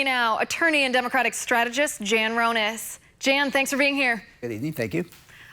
me now, attorney and Democratic strategist Jan Ronis. Jan, thanks for being here. Good evening. Thank you.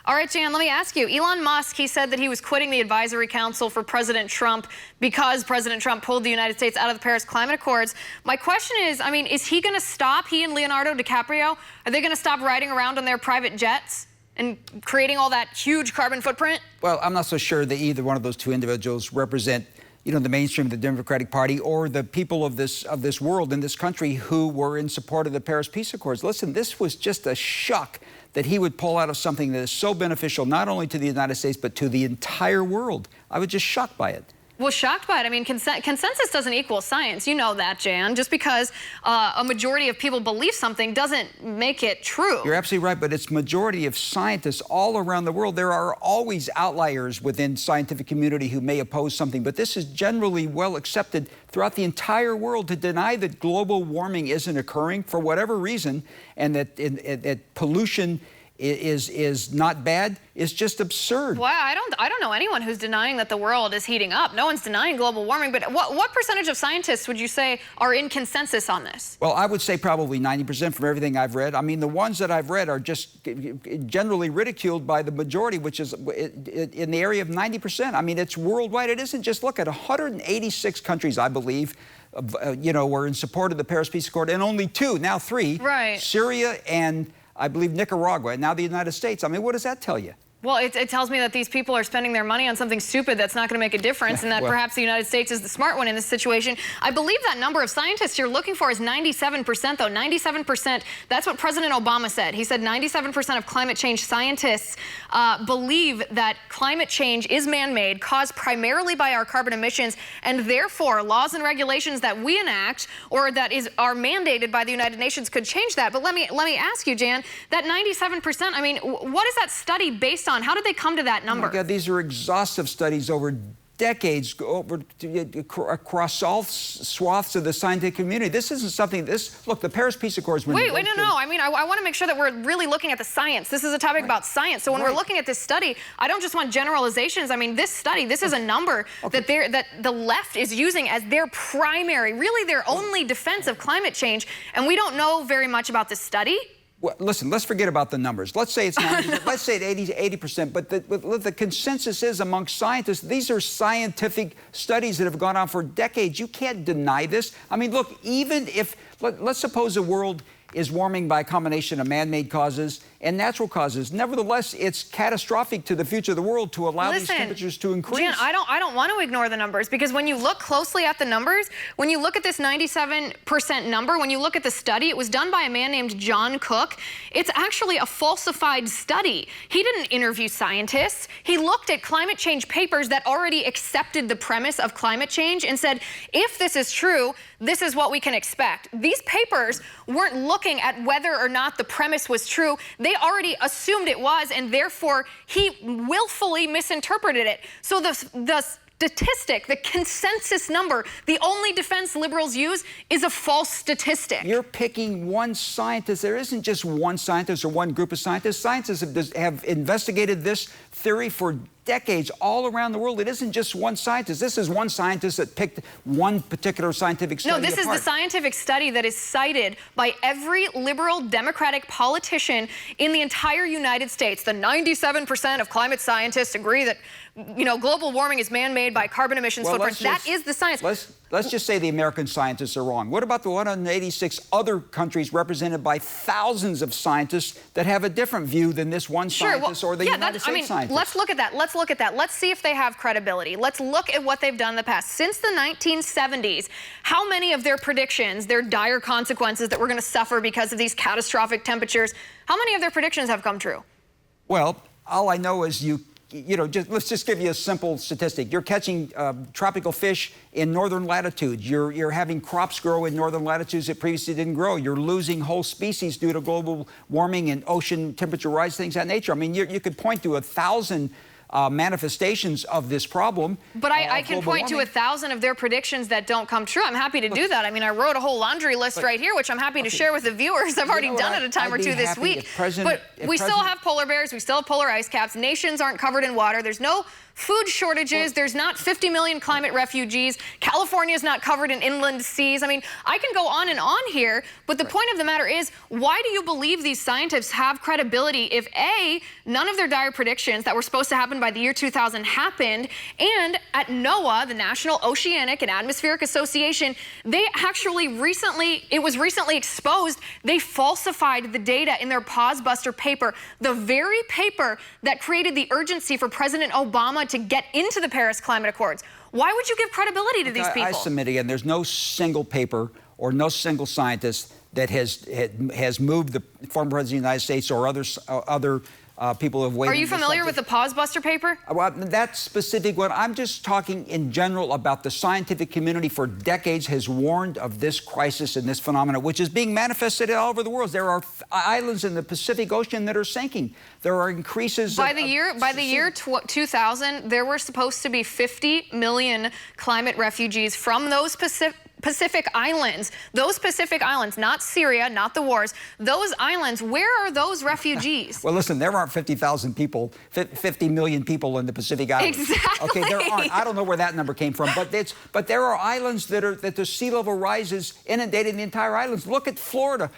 All right, Jan, let me ask you. Elon Musk, he said that he was quitting the advisory council for President Trump because President Trump pulled the United States out of the Paris Climate Accords. My question is, is he going to stop, he and Leonardo DiCaprio, are they going to stop riding around on their private jets and creating all that huge carbon footprint? Well, I'm not so sure that either one of those two individuals represent, the mainstream of the Democratic Party or the people of this world, in this country, who were in support of the Paris Peace Accords. Listen, this was just a shock that he would pull out of something that is so beneficial not only to the United States but to the entire world. I was just shocked by it. Well, shocked by it. Consensus doesn't equal science. You know that, Jan. Just because a majority of people believe something doesn't make it true. You're absolutely right, but it's majority of scientists all around the world. There are always outliers within scientific community who may oppose something, but this is generally well accepted throughout the entire world. To deny that global warming isn't occurring for whatever reason and that pollution is not bad is just absurd. Well, I don't know anyone who's denying that the world is heating up. No one's denying global warming, but what percentage of scientists would you say are in consensus on this? Well, I would say probably 90% from everything I've read. The ones that I've read are just generally ridiculed by the majority, which is in the area of 90%. It's worldwide. It isn't just, look at 186 countries, I believe, were in support of the Paris Peace Accord, and only two, now three, right. Syria and I believe Nicaragua, and now the United States. What does that tell you? Well, it tells me that these people are spending their money on something stupid that's not going to make a difference, and that perhaps the United States is the smart one in this situation. I believe that number of scientists you're looking for is 97%, though. 97%, that's what President Obama said. He said 97% of climate change scientists believe that climate change is man-made, caused primarily by our carbon emissions, and therefore laws and regulations that we enact or that are mandated by the United Nations could change that. But let me ask you, Jan, that 97%, what is that study based on? How did they come to that number? Oh my God, these are exhaustive studies over decades, across all swaths of the scientific community. This isn't something, look, the Paris Peace Accords... Wait, no. I want to make sure that we're really looking at the science. This is a topic about science. So when we're looking at this study, I don't just want generalizations. This study, this is a number that the left is using as their primary, really their only defense of climate change. And we don't know very much about this study. Well, listen, let's forget about the numbers. Let's say it's 90%, let's say it's 80%, but the consensus is amongst scientists, these are scientific studies that have gone on for decades. You can't deny this. Look, even if, let's suppose the world is warming by a combination of man-made causes and natural causes. Nevertheless, it's catastrophic to the future of the world to allow these temperatures to increase. Jan, I don't want to ignore the numbers, because when you look closely at the numbers, when you look at this 97% number, when you look at the study, it was done by a man named John Cook. It's actually a falsified study. He didn't interview scientists. He looked at climate change papers that already accepted the premise of climate change and said, if this is true, this is what we can expect. These papers weren't looking at whether or not the premise was true. They already assumed it was, and therefore he willfully misinterpreted it. So the statistic, the consensus number, the only defense liberals use is a false statistic. You're picking one scientist. There isn't just one scientist or one group of scientists. Scientists have investigated this theory for decades all around the world. It isn't just one scientist. This is one scientist that picked one particular scientific study. No, this is the scientific study that is cited by every liberal Democratic politician in the entire United States. The 97% of climate scientists agree that, global warming is man-made by carbon emissions footprint. That is the science. Let's just say the American scientists are wrong. What about the 186 other countries represented by thousands of scientists that have a different view than this one scientist or the United States scientist? Let's look at that. Let's see if they have credibility. Let's look at what they've done in the past. Since the 1970s, how many of their predictions, their dire consequences that we're going to suffer because of these catastrophic temperatures, how many of their predictions have come true? Well, all I know is let's just give you a simple statistic. You're catching tropical fish in northern latitudes. You're having crops grow in northern latitudes that previously didn't grow. You're losing whole species due to global warming and ocean temperature rise, things of that nature. You could point to 1,000 manifestations of this problem. But I can point to 1,000 of their predictions that don't come true. I'm happy to do that. I wrote a whole laundry list right here, which I'm happy to share with the viewers. I've already done it a time or two this week. But we still have polar bears. We still have polar ice caps. Nations aren't covered in water. There's no food shortages. There's not 50 million climate refugees. California is not covered in inland seas. I mean, I can go on and on here, but the point of the matter is, why do you believe these scientists have credibility if A, none of their dire predictions that were supposed to happen by the year 2000 happened, and at NOAA, the National Oceanic and Atmospheric Association, they actually it was recently exposed, they falsified the data in their Pausebuster paper, the very paper that created the urgency for President Obama to get into the Paris Climate Accords. Why would you give credibility to these people? I submit again, there's no single paper or no single scientist that has moved the former president of the United States or other people who have weighed in. Are you familiar with the Pausebuster paper? Well, that specific one, I'm just talking in general about the scientific community for decades has warned of this crisis and this phenomenon, which is being manifested all over the world. There are islands in the Pacific Ocean that are sinking. There are increases. By the year 2000, there were supposed to be 50 million climate refugees from those Pacific islands. Those Pacific islands, not Syria, not the wars. Those islands, where are those refugees? Well, listen, there aren't 50,000 people, 50 million people in the Pacific Islands. Exactly. Okay, there aren't. I don't know where that number came from, but there are islands that the sea level rise is inundating the entire islands. Look at Florida.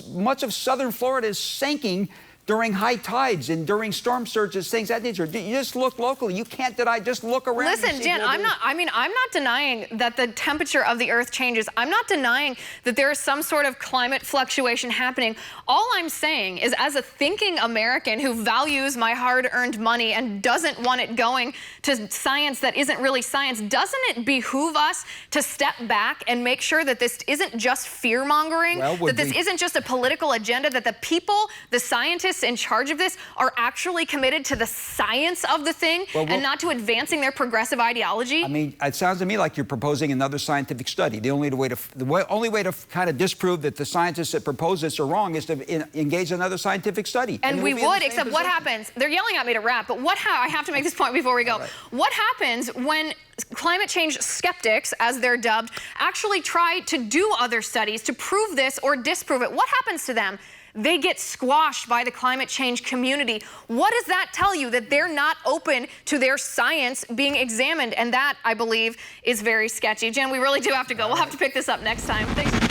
Much of southern Florida is sinking during high tides and during storm surges, things of that nature. You just look locally. You can't deny. Just look around. Listen, Dan, I'm not denying that the temperature of the Earth changes. I'm not denying that there is some sort of climate fluctuation happening. All I'm saying is, as a thinking American who values my hard-earned money and doesn't want it going to science that isn't really science, doesn't it behoove us to step back and make sure that this isn't just fear-mongering, that this isn't just a political agenda, that the people, the scientists in charge of this are actually committed to the science of the thing and not to advancing their progressive ideology? I mean, it sounds to me like you're proposing another scientific study. The only way to kind of disprove that the scientists that propose this are wrong is to engage in another scientific study. And we would, except what happens? They're yelling at me to wrap, but I have to make this point before we go. Right. What happens when climate change skeptics, as they're dubbed, actually try to do other studies to prove this or disprove it? What happens to them? They get squashed by the climate change community. What does that tell you? That they're not open to their science being examined. And that, I believe, is very sketchy. Jen, we really do have to go. We'll have to pick this up next time. Thanks.